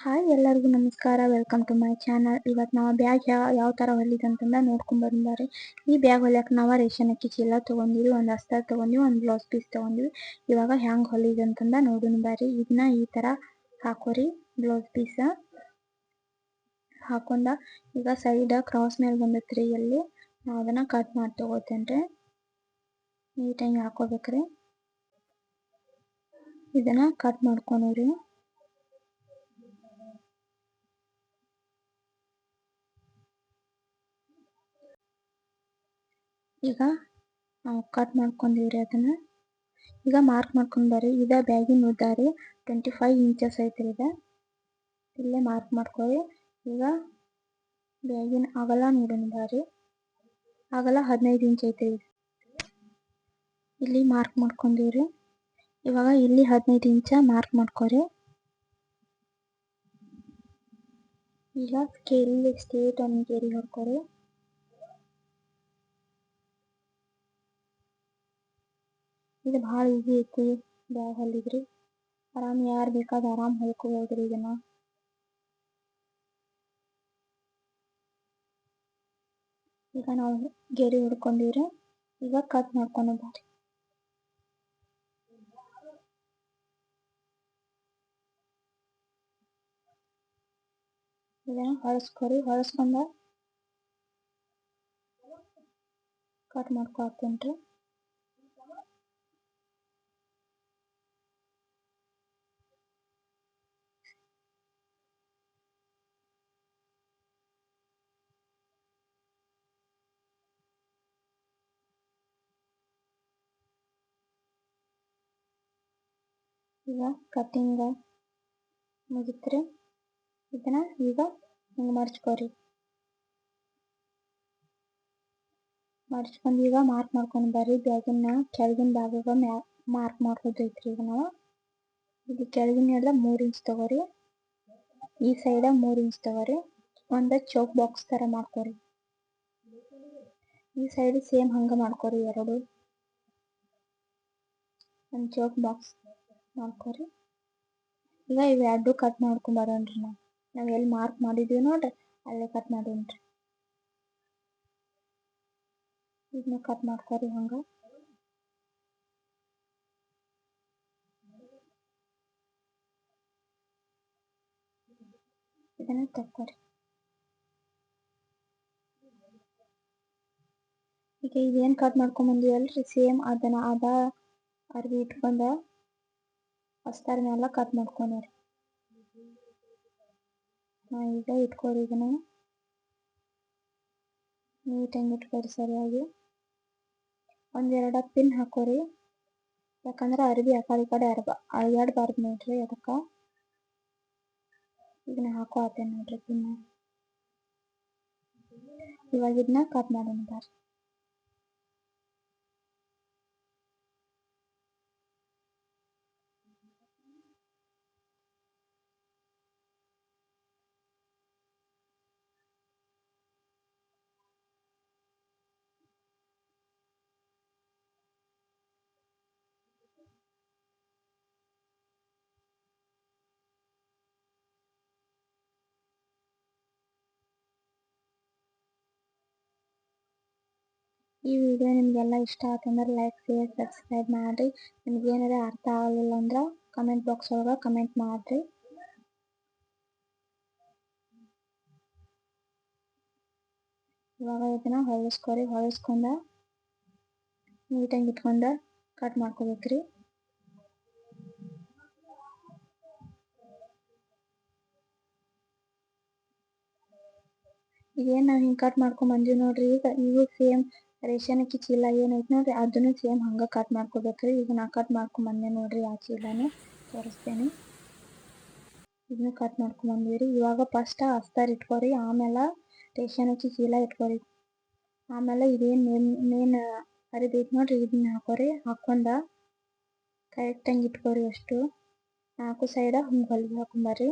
Hi ಎಲ್ಲರಿಗೂ ನಮಸ್ಕಾರ. Welcome to my channel. ಇವತ್ತು ನಾವು ಬ್ಯಾಗ್ ಯಾವ ಥರ ಹೊಲಿದಂತಂದ ನೋಡ್ಕೊಂಡು ಬಂದಾರೆ. ಈ ಬ್ಯಾಗ್ ಹೊಲಿಯಕ್ಕೆ ನಾವು ರೇಷನ್ ಅಕ್ಕಿ ಚೀಲ ತೊಗೊಂಡಿವಿ, ಒಂದು ಅಸ್ತರ ತೊಗೊಂಡಿವಿ, ಒಂದು ಬ್ಲೌಸ್ ಪೀಸ್ ತೊಗೊಂಡಿವಿ. ಇವಾಗ ಹ್ಯಾಂಗೆ ಹೊಲಿದಂತಂದ ನೋಡೋಣ ಬಾರಿ. ಇದನ್ನ ಈ ಥರ ಹಾಕೋರಿ. ಬ್ಲೌಸ್ ಪೀಸ್ ಹಾಕೊಂಡ ಈಗ ಸೈಡ್ ಕ್ರಾಸ್ ಮೇಲೆ ಬಂದತ್ರಿ, ಎಲ್ಲಿ ನಾವು ಅದನ್ನ ಕಟ್ ಮಾಡಿ ತಗೋತೇನ್ರಿ. ನೀಟಾಗಿ ಹಾಕೋಬೇಕ್ರಿ. ಇದನ್ನ ಕಟ್ ಮಾಡ್ಕೊಳೋರಿ. ಈಗ ನಾವು ಕಟ್ ಮಾಡ್ಕೊಂಡಿವ್ರಿ ಅದನ್ನ. ಈಗ ಮಾರ್ಕ್ ಮಾಡ್ಕೊಂಡ್ ಬರ್ರಿ. ಇದ ಬ್ಯಾಗಿನ ಉದ್ದ ರೀ, 25 ಇಂಚಸ್ ಐತ್ರಿ. ಇಲ್ಲೇ ಮಾರ್ಕ್ ಮಾಡ್ಕೊಳ್ಳಿ. ಈಗ ಬ್ಯಾಗಿನ ಅಗಲ ನೋಡೋಣ ಬರ್ರಿ. ಅಗಲ 15 ಇಂಚ್ ಐತ್ರಿ. ಇಲ್ಲಿ ಮಾರ್ಕ್ ಮಾಡ್ಕೊಂಡಿವ್ರಿ. ಇವಾಗ ಇಲ್ಲಿ 15 ಇಂಚ ಮಾರ್ಕ್ ಮಾಡ್ಕೊರಿ. ಈಗ ಸ್ಕೇಲ್ ಸ್ಟ್ರೇಟ್ ಒಂದು ಗೆರೆ ಹೊಡ್ಕೊರಿ. ಇದು ಭಾಳ ಈಸಿ ಐತಿ ಬ್ಯಾಗ್ ಹೊಲಿದ್ರಿ. ಆರಾಮ್ ಯಾರು ಬೇಕಾದ ಆರಾಮ್ ಹೊಲ್ಕೋಬೋದ್ರಿ ಇದನ್ನ. ಈಗ ನಾವು ಗೆರೆ ಹೊಡ್ಕೊಂಡಿವ್ರಿ. ಈಗ ಕಟ್ ಮಾಡ್ಕೊಂಡ್ರಿ. ಇದನ್ನ ಹೊಳಸ್ಕೊರಿ. ಹೊಳಸ್ಕೊಂಡ ಕಟ್ ಮಾಡ್ಕೊತೇನ್ರಿ. ಈಗ ಕಟ್ಟಿಂಗ್ ಮುಗಿತ್ರಿ. ಇದನ್ನ ಈಗ ಹಿಂಗೆ ಮರ್ಚ್ಕೊರಿ. ಮರ್ಚ್ಕೊಂಡು ಈಗ ಮಾರ್ಕ್ ಮಾಡ್ಕೊಂಡು ಬರ್ರಿ. ಬ್ಯಾಗಿನ ಕೆಳಗಿನ ಭಾಗಗ ಮಾರ್ಕ್ ಮಾಡ್ಕೋದೈತ್ರಿ. ಈಗ ನಾವು ಇದು ಕೆಳಗಿನ ಎಲ್ಲ 3 ಇಂಚ್ ತಗೋರಿ. ಈ ಸೈಡ 3 ಇಂಚ್ ತಗೋರಿ. ಒಂದು ಚೌಕ್ ಬಾಕ್ಸ್ ತರ ಮಾಡ್ಕೊರಿ. ಈ ಸೈಡ್ ಸೇಮ್ ಹಂಗ ಮಾಡ್ಕೊರಿ. ಎರಡು ಒಂದು ಚೌಕ್ ಬಾಕ್ಸ್ ಮಾಡ್ಕೊರಿ. ಈಗ ಇವು ಎರಡು ಕಟ್ ಮಾಡ್ಕೊಂಡ್ ಬರೋಣ್ರಿ. ನಾವು ಎಲ್ಲಿ ಮಾರ್ಕ್ ಮಾಡಿದೀವಿ ನೋಡ್ರಿ, ಅಲ್ಲೇ ಕಟ್ ಮಾಡೋಣ್ರಿ. ಇದನ್ನ ಕಟ್ ಮಾಡ್ಕೊರಿ ಹಂಗ. ಇದನ್ನ ತಕ್ಕೊರಿ. ಈಗ ಇದೇನು ಕಟ್ ಮಾಡ್ಕೊಂಡ್ ಬಂದಿವಲ್ರಿ, ಸೇಮ್ ಅದನ್ನ ಅದ ಅರ್ವಿ ಇಟ್ಕೊಂಡ ಅಸ್ತರ ಮೇಲೆ ಕಟ್ ಮಾಡ್ಕೊಂಡ್ರಿ. ಈಗ ಇಟ್ಕೊರಿ. ಇದನ್ನ ನೀಟಾಗಿ ಇಟ್ಕೊರಿ ಸರಿಯಾಗಿ. ಒಂದೆರಡು ಪಿನ್ ಹಾಕೋರಿ. ಯಾಕಂದ್ರೆ ಅರ್ವಿ ಆ ಕಡೆ ಈ ಕಡೆ ಅಳಗಾಡ್ಬಾರ್ದು ನೋಡ್ರಿ, ಅದಕ್ಕೆ. ಇದನ್ನ ಹಾಕೋ ಆತೇನೆ ನೋಡ್ರಿ ಪಿನ್. ಇವಾಗ ಇದನ್ನ ಕಟ್ ಮಾಡೋಣ ಬರ್ರಿ. ಈ ವಿಡಿಯೋ ನಿಮಗೆಲ್ಲ ಇಷ್ಟ ಆತಂದ್ರೆ ಲೈಕ್, ಶೇರ್, ಸಬ್ಸ್ಕ್ರೈಬ್ ಮಾಡಿರಿ. ನಿಮ್ಗೇನಾರ ಅರ್ಥ ಆಗಲಿಲ್ಲ ಅಂದ್ರೆ ಕಮೆಂಟ್ ಬಾಕ್ಸ್ ಒಳಗೆ ಕಮೆಂಟ್ ಮಾಡಿರಿ. ಇವಾಗ ಇದನ್ನ ಹೊಲಿಸ್ಕೊರಿ. ಹೊಲಿಸ್ಕೊಂಡ ನೀಟಾಗಿ ಇಟ್ಕೊಂಡ ಕಟ್ ಮಾಡ್ಕೋಬೇಕ್ರಿ. ಈಗೇನು ನಾವು ಹಿಂಗೆ ಕಟ್ ಮಾಡ್ಕೊಂಡ್ ಬಂದೀವಿ ನೋಡ್ರಿ. ಈಗ ಇವು ಸೇಮ್ ರೇಷನ್ ಅಕ್ಕಿ ಚೀಲ ಏನೈತೆ ನೋಡ್ರಿ, ಅದನ್ನು ಸೇಮ್ ಹಂಗೆ ಕಟ್ ಮಾಡ್ಕೋಬೇಕ್ರಿ. ಈಗ ನಾ ಕಟ್ ಮಾಡ್ಕೊಂಡ್ ಬಂದೆ ನೋಡ್ರಿ, ಆ ಚೀಲನೂ ತೋರಿಸ್ತೇನೆ. ಇದನ್ನು ಕಟ್ ಮಾಡ್ಕೊಂಡ್ ಬಂದಿವ್ರಿ. ಇವಾಗ ಫಸ್ಟ್ ಅಸ್ತರ ಇಟ್ಕೊರಿ, ಆಮೇಲೆ ರೇಷನ್ ಅಕ್ಕಿ ಚೀಲ ಇಟ್ಕೊರಿ. ಆಮೇಲೆ ಇದೇನು ಮೇನ್ ಅರಿದು ಐತೆ ನೋಡ್ರಿ, ಇದನ್ನ ಹಾಕೋರಿ. ಹಾಕೊಂಡ ಕರೆಕ್ಟಾಗಿ ಇಟ್ಕೊರಿ. ಅಷ್ಟು 4 ಸೈಡ ಹಿಂಗೆ ಹೊಲಿಗೆ ಹಾಕೊಂಬರ್ರಿ.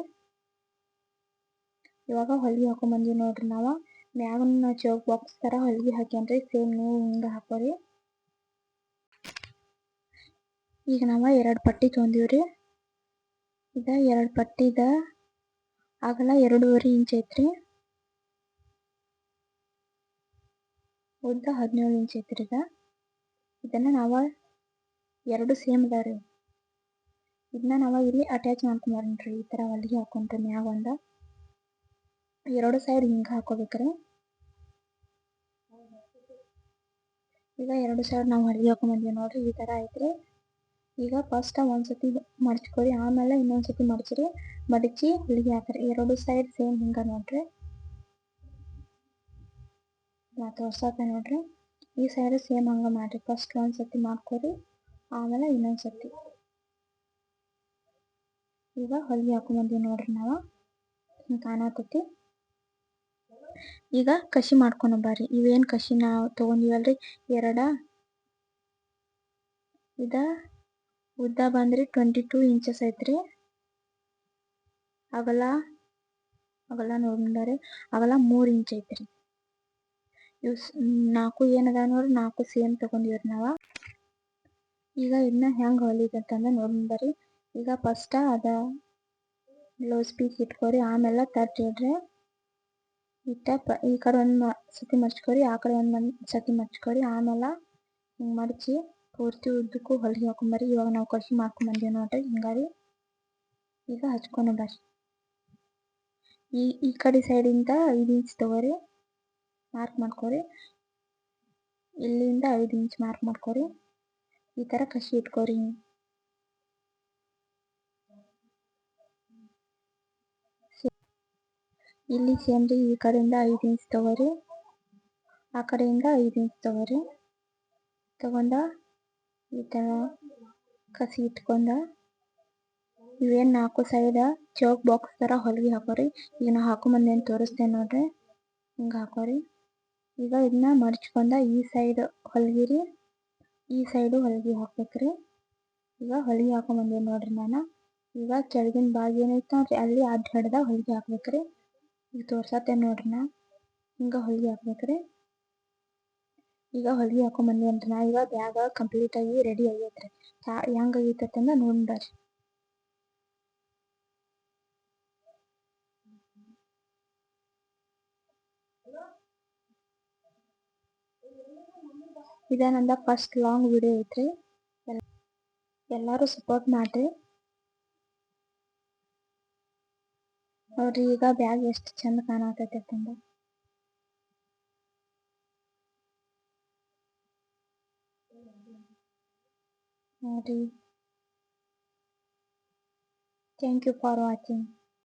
ಇವಾಗ ಹೊಲಿಗೆ ಹಾಕೊಂಬಂದಿವಿ ನೋಡ್ರಿ. ನಾವು ಮ್ಯಾಗನ ಚೌಕ್ ಬಾಕ್ಸ್ ತರ ಹೊಲಿಗೆ ಹಾಕ್ಯನ್ರಿ. ಸೇಮ್ ನೀವು ಹಿಂಗೆ ಹಾಕೋರಿ. ಈಗ ನಾವು 2 ಪಟ್ಟಿ ತೊಗೊಂಡಿವ್ರಿ. ಈಗ 2 ಪಟ್ಟಿದ ಅಗಲ 2.5 ಇಂಚ್ ಐತ್ರಿ. ಉದ್ದ 17 ಇಂಚ್ ಐತ್ರಿ. ಇದನ್ನ ನಾವ ಎರಡು ಸೇಮ್ ಅದಾವ್ರಿ. ಇದನ್ನ ನಾವ ಇಲ್ಲಿ ಅಟ್ಯಾಚ್ ಮಾಡ್ಕೊಂಬರ್ರಿ. ಈ ತರ ಹೊಲಿಗೆ ಹಾಕೊಂಡ್ರಿ ಮ್ಯಾಗ ಒಂದ ಎರಡು ಸೈಡ್ ಹಿಂಗ ಹಾಕೋಬೇಕ್ರಿ. ಈಗ ಎರಡು ಸೈಡ್ ನಾವು ಹೊಲಿಗೆ ಹಾಕೊಂಡ್ ನೋಡ್ರಿ, ಈ ತರ ಐತ್ರಿ. ಈಗ ಫಸ್ಟ್ ಒಂದ್ಸತಿ ಮಡ್ಚ್ಕೊರಿ, ಆಮೇಲೆ ಇನ್ನೊಂದ್ಸತಿ ಮಡಚಿ ಹೊಲಿಗೆ ಹಾಕ್ರಿ. ಎರಡು ಸೈಡ್ ಸೇಮ್ ಹಿಂಗ ನೋಡ್ರಿ. ನಾ ತೋರ್ಸತ್ತೆ ನೋಡ್ರಿ. ಈ ಸೈಡ್ ಸೇಮ್ ಹಂಗ ಮಾಡ್ರಿ. ಫಸ್ಟ್ ಒಂದ್ಸತಿ ಮಾಡ್ಕೊರಿ, ಆಮೇಲೆ ಇನ್ನೊಂದ್ಸತಿ. ಈಗ ಹೊಲಿಗೆ ಹಾಕೊಂಡ್ ನೋಡ್ರಿ ನಾವ, ಹಿಂಗ ಕಾಣತೈತಿ. ಈಗ ಕಸಿ ಮಾಡ್ಕೊಂಡ್ ಇವೇನ್ ಕಸಿ ನಾವು ತಗೊಂಡಿವಲ್ರಿ ಎರಡ, ಇದ ಉದ್ದ ಬಂದ್ರಿ 22 ಇಂಚಸ್ ಐತ್ರಿ. ಅಗಲ ನೋಡ್ರಿ, ಅಗಲ 3 ಇಂಚ್ ಐತ್ರಿ. ಇವ್ 4 ಏನದ ನೋಡ್ರಿ, 4 ಸೇಮ್ ತಗೊಂಡಿವ್ರಿ ನಾವ. ಈಗ ಇದನ್ನ ಹೆಂಗ್ ಹೊಲಿಬೇಕಂತ ನೋಡ್ರಿ. ಈಗ ಫಸ್ಟ್ ಅದ ಬ್ಲೌಸ್ ಪೀಸ್ ಇಟ್ಕೋರಿ, ಆಮೇಲೆ ತಟ್ಟಿಡ್ರಿ. ಈ ಕಡೆ ಒಂದ್ ಸತಿ ಮಡ್ಚ್ಕೊರಿ, ಆ ಕಡೆ ಒಂದ್ ಸತಿ ಮಡ್ಚ್ಕೊರಿ, ಆಮೇಲೆ ಹಿಂಗ್ ಮಡ್ಚಿ ಪೂರ್ತಿ ಉದ್ದಕ್ಕೂ ಹೊಲಿಗೆ ಹಾಕೊಂಬರ್ರಿ. ಇವಾಗ ನಾವು ಕಸಿ ಮಾಡ್ಕೊಂಡ್ ನೋಡ್ರಿ ಹಿಂಗಾರಿ. ಈಗ ಹಚ್ಕೊಂಡ್ ಬರ್ರಿ. ಈ ಕಡೆ ಸೈಡಿಂದ 5 ಇಂಚ್ ತಗೋರಿ, ಮಾರ್ಕ್ ಮಾಡ್ಕೊರಿ. ಇಲ್ಲಿಂದ 5 ಇಂಚ್ ಮಾರ್ಕ್ ಮಾಡ್ಕೊರಿ. ಈ ತರ ಕಸಿ ಇಟ್ಕೋರಿ. ಇಲ್ಲಿ ಸೇಮ್ ರೀ, ಈ ಕಡೆಯಿಂದ 5 ಇಂಚ್ ತಗೋರಿ, ಆ ಕಡೆಯಿಂದ 5 ಇಂಚ್ ತಗೋರಿ. ತಗೊಂಡ ಈ ತರ ಕಸಿ ಇಟ್ಕೊಂಡ ಇವೇನ್ 4 ಸೈಡ್ ಚೌಕ್ ಬಾಕ್ಸ್ ತರ ಹೊಲಿಗೆ ಹಾಕೋರಿ. ಈಗ ನಾ ಹಾಕೊಂಬಂದೇನ್ ತೋರಿಸ್ತೇನೆ ನೋಡ್ರಿ, ಹಿಂಗ ಹಾಕೋರಿ. ಈಗ ಇದನ್ನ ಮಡ್ಚ್ಕೊಂಡ ಈ ಸೈಡ್ ಹೊಲ್ಗಿರಿ, ಈ ಸೈಡು ಹೊಲಿಗೆ ಹಾಕ್ಬೇಕ್ರಿ. ಈಗ ಹೊಲಿಗೆ ಹಾಕೊಂಬಂದೇನ್ ನೋಡ್ರಿ ನಾನು. ಈಗ ಕೆಳಗಿನ ಭಾಗ ಏನೈತೆ ನೋಡ್ರಿ, ಅಲ್ಲಿ ಅಡ್ಡ ಹಿಡ್ದ ಹೊಲಿಗೆ ಹಾಕ್ಬೇಕ್ರಿ. ಈಗ ತೋರ್ಸತ್ತೇನೆ ನೋಡ್ರಿ ನಾ, ಹಿಂಗ ಹೊಲಿಗೆ ಹಾಕ್ಬೇಕ್ರಿ. ಈಗ ಹೊಲಿಗೆ ಹಾಕೊಂಬಂದೇನ್ರಿ ನಾ. ಈಗ ಬ್ಯಾಗ್ ಕಂಪ್ಲೀಟ್ ಆಗಿ ರೆಡಿ ಆಗೈತ್ರಿ. ಹೆಂಗ ಆಗೈತಂದ ನೋಡ್ಬರ್ರಿ. ಇದ ನಂದ ಫಸ್ಟ್ ಲಾಂಗ್ ವಿಡಿಯೋ ಐತ್ರಿ. ಎಲ್ಲಾರು ಸಪೋರ್ಟ್ ಮಾಡ್ರಿ ನೋಡ್ರಿ. ಈಗ ಬ್ಯಾಗ್ ಎಷ್ಟು ಚಂದ ಕಾಣತೈತಿ ಅಂತಂದ ನೋಡ್ರಿ. Thank you for watching.